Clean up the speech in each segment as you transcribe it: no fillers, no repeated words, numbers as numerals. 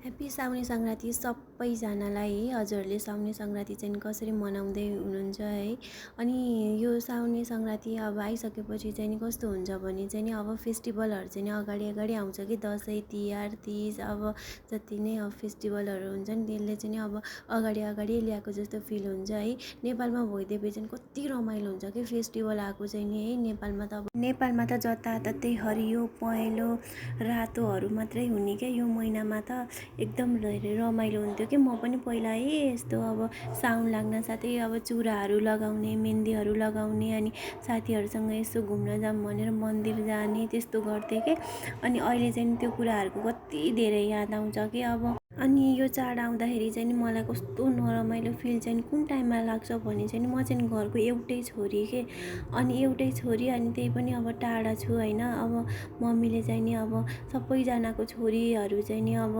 Happy Saune Sankranti सबैजनालाई है। हजुरहरूले साउने सङ्क्रान्ति चाहिँ कसरी मनाउँदै हुनुहुन्छ है। अनि यो साउने सङ्क्रान्ति अब आइसकेपछि चाहिँ नि कस्तो हुन्छ भने चाहिँ नि अब फेस्टिभलहरू चाहिँ नि अगाडि अगाडि आउँछ कि दसैँ तिहार तिज अब जति नै अब फेस्टिभलहरू हुन्छ नि त्यसले चाहिँ नि अब अगाडि अगाडि ल्याएको जस्तो फिल हुन्छ है। नेपालमा भइदिए चाहिँ कति रमाइलो हुन्छ कि फेस्टिभल आएको चाहिँ नि है। नेपालमा त जताततै हरियो पहेँलो रातोहरू मात्रै हुने क्या यो महिनामा त एकदम धेरै रमाइलो हुन्थ्यो कि म पनि पहिला है यस्तो अब साउन लाग्न साथै अब चुराहरू लगाउने मेहन्दीहरू लगाउने अनि साथीहरूसँग यसो घुम्न जाऊँ भनेर मन्दिर जाने त्यस्तो गर्थेँ कि अनि अहिले चाहिँ त्यो कुराहरूको कति धेरै याद आउँछ कि अब अनि यो चाड आउँदाखेरि चाहिँ नि मलाई कस्तो नरमाइलो फिल चाहिँ कुन टाइममा लाग्छ भने चाहिँ म चाहिँ घरको एउटै छोरी के अनि एउटै छोरी अनि त्यही पनि अब टाढा छु होइन। अब मम्मीले चाहिँ नि अब सबैजनाको छोरीहरू चाहिँ नि अब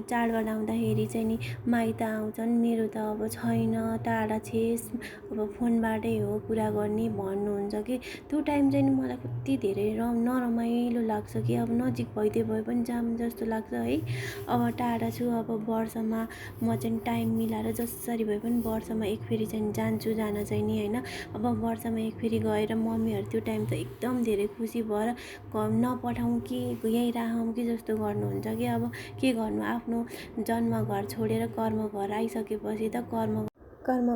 चाडबाड आउँदाखेरि चाहिँ नि माइत आउँछन्। मेरो त अब छैन टाढा छेस अब फोनबाटै हो कुरा गर्ने भन्नुहुन्छ कि त्यो टाइम चाहिँ नि मलाई कति धेरै नरमाइलो लाग्छ कि अब नजिक भइदिए भए पनि जाऊँ जस्तो लाग्छ है। अब टाढा छु अब वर्षमा म चाहिँ टाइम मिलाएर जसरी भए पनि वर्षमा एक फेरि चाहिँ जान्छु जान चाहिँ नि होइन। अब वर्षमा एक फेरि गएर मम्मीहरू त्यो टाइम त एकदम धेरै खुसी भएर नपठाउँ कि यहीँ राखौँ कि जस्तो गर्नुहुन्छ कि अब के गर्नु आफ्नो जन्म घर छोडेर कर्म घर आइसकेपछि त कर्म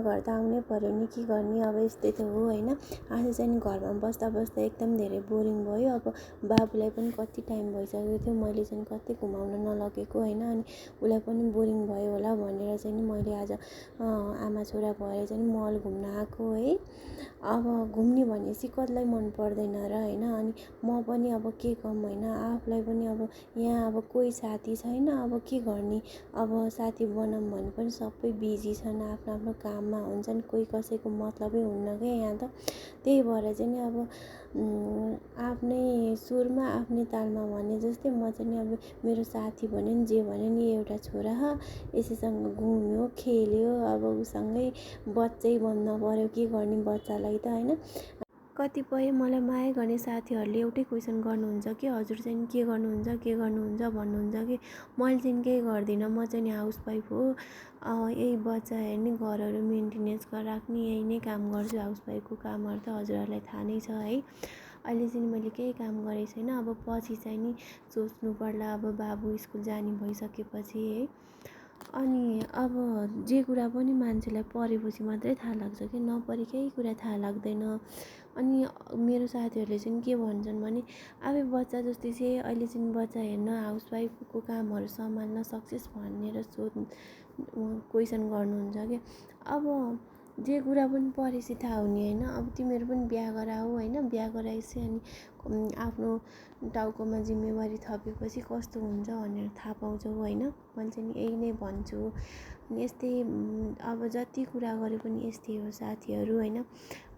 घर त आउनै पर्यो नि के गर्ने अब यस्तै त हो होइन। आज चाहिँ घरमा बस्दा बस्दा एकदम धेरै बोरिङ भयो। अब बाबुलाई पनि कति टाइम भइसकेको थियो मैले चाहिँ कतै घुमाउन नलगेको होइन अनि उसलाई पनि बोरिङ भयो होला भनेर चाहिँ नि मैले आज आमा छोरा भएर चाहिँ मल घुम्न आएको है। अब घुम्ने भनेपछि कसलाई मन पर्दैन र होइन। अनि म पनि अब के कम होइन आफूलाई पनि अब यहाँ अब कोही साथी छैन अब के गर्ने अब साथी बनाऊँ भने पनि सबै बिजी छन् आफ्नो आफ्नो काममा हुन्छन् कोही कसैको मतलबै हुन्न क्या यहाँ त। त्यही भएर चाहिँ नि अब आफ्नै सुरमा आफ्नै तालमा भने जस्तै म चाहिँ नि अब मेरो साथी भन्यो नि जे भन्यो नि एउटा छोरा यसैसँग घुम्यो खेल्यो अब उसँगै बच्चै बन्द पर्यो के गर्ने बच्चालाई त होइन। कतिपय मलाई माया गर्ने साथीहरूले एउटै क्वेसन गर्नुहुन्छ कि हजुर चाहिँ के गर्नुहुन्छ भन्नुहुन्छ कि मैले चाहिँ केही गर्दिनँ म चाहिँ नि हाउसवाइफ हो यही बच्चा हेर्ने घरहरू मेन्टेनेन्स राख्ने यही नै काम गर्छु। हाउसवाइफको कामहरू त हजुरहरूलाई थाहा नै छ है। अहिले चाहिँ मैले केही काम गरेको छैन अब पछि चाहिँ नि सोच्नु पर्ला अब बाबु स्कुल जाने भइसकेपछि है। अनि अब जे कुरा पनि मान्छेलाई परेपछि मात्रै थाहा लाग्छ कि नपरे केही कुरा थाहा लाग्दैन। अनि मेरो साथीहरूले चाहिँ के भन्छन् भने अब बच्चा जस्तै चाहिँ अहिले चाहिँ बच्चा हेर्न हाउसवाइफको कामहरू सम्हाल्न सक्छस् भनेर क्वेसन गर्नुहुन्छ कि अब जे कुरा पनि परेपछि थाहा हुने होइन। अब तिमीहरू पनि बिहा गराऊ होइन बिहा गराएपछि अनि आफ्नो टाउकोमा जिम्मेवारी थपेपछि कस्तो हुन्छ भनेर थाहा पाउँछौ होइन। मैले चाहिँ यही नै भन्छु। यस्तै अब जति कुरा गरे पनि यस्तै हो साथीहरू होइन।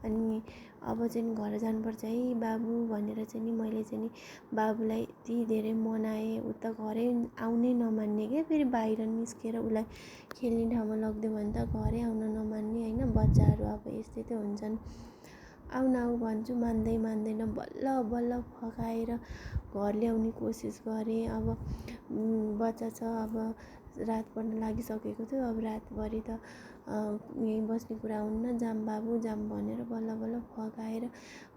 अनि अब चाहिँ घर जानुपर्छ है बाबु भनेर चाहिँ नि मैले चाहिँ नि बाबुलाई यति धेरै मनाएँ उ त घरै आउनै नमान्ने क्या फेरि बाहिर निस्केर उसलाई खेल्ने ठाउँमा लगिदियो भने त घरै आउन नमान्ने होइन। बच्चाहरू अब यस्तै त हुन्छन् आऊ भन्छु मान्दैन बल्ल बल्ल फकाएर घर ल्याउने कोसिस गरेँ। अब बच्चा छ अब रात पर्न लागिसकेको थियो अब रातभरि त यहीँ बस्ने कुरा हुन्न जाम बाबु जाम भनेर बल्ल बल्ल फकाएर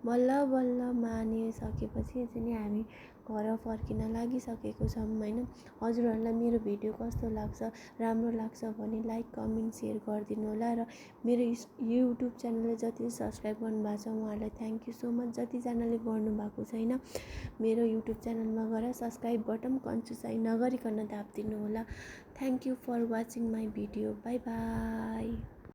बल्ल मानिसकेपछि चाहिँ हामी घर फर्किन लागिसकेको छौँ होइन। हजुरहरूलाई मेरो भिडियो कस्तो लाग्छ राम्रो लाग्छ भने लाइक कमेन्ट सेयर गरिदिनु होला र मेरो युट्युब च्यानललाई जति सब्सक्राइब गर्नुभएको छ उहाँहरूलाई थ्याङ्क यू सो मच। जतिजनाले गर्नुभएको छैन मेरो युट्युब च्यानलमा गएर सब्सक्राइब बटन कन्जुसाइ नगरिकन दाबिदिनु होला। Thank you for watching my video bye by.